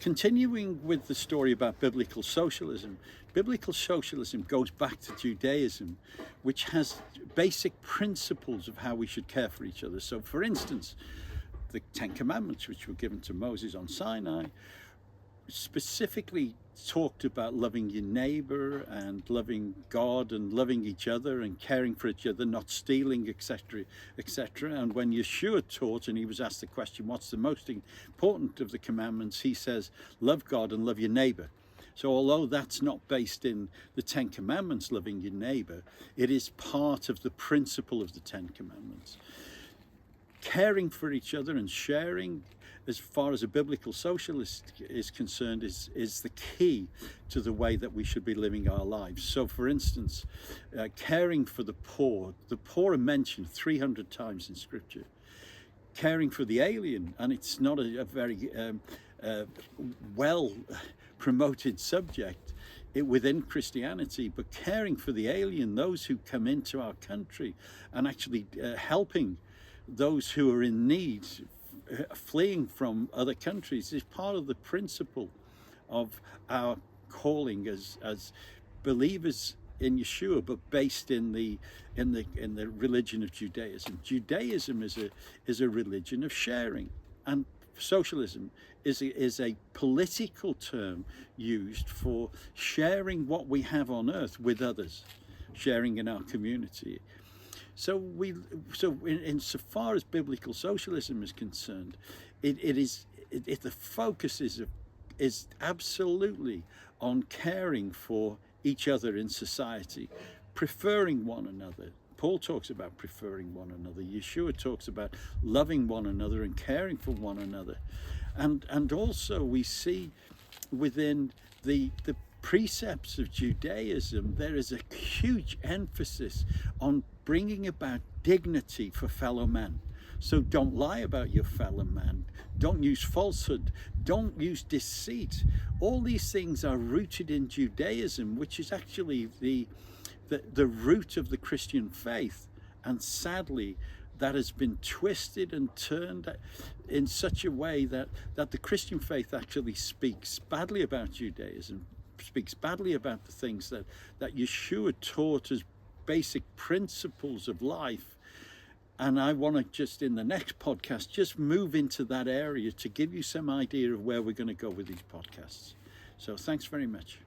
continuing with the story about biblical socialism goes back to Judaism, which has basic principles of how we should care for each other. So, for instance, the Ten Commandments, which were given to Moses on Sinai, specifically talked about loving your neighbor and loving God and loving each other and caring for each other, not stealing, etc., etc. And when Yeshua taught, and he was asked the question, what's the most important of the commandments, he says, love God and love your neighbor. So although that's not based in the Ten Commandments, loving your neighbor, it is part of the principle of the Ten Commandments. Caring for each other and sharing, as far as a biblical socialist is concerned, is the key to the way that we should be living our lives. So, for instance, caring for the poor are mentioned 300 times in Scripture. Caring for the alien, and it's not a very well promoted subject within Christianity, but caring for the alien, those who come into our country, and actually helping those who are in need, fleeing from other countries, is part of the principle of our calling as believers in Yeshua, but based in the religion of Judaism. Judaism is a religion of sharing, and socialism is a political term used for sharing what we have on earth with others, sharing in our community. So insofar as biblical socialism is concerned, the focus is absolutely on caring for each other in society, preferring one another. Paul talks about preferring one another. Yeshua talks about loving one another and caring for one another. And also we see within the precepts of Judaism, there is a huge emphasis on bringing about dignity for fellow man. So don't lie about your fellow man. Don't use falsehood. Don't use deceit. All these things are rooted in Judaism, which is actually the root of the Christian faith. And sadly, that has been twisted and turned in such a way that the Christian faith actually speaks badly about Judaism, speaks badly about the things that Yeshua taught as basic principles of life. And I want to just in the next podcast just move into that area to give you some idea of where we're going to go with these podcasts. So thanks very much.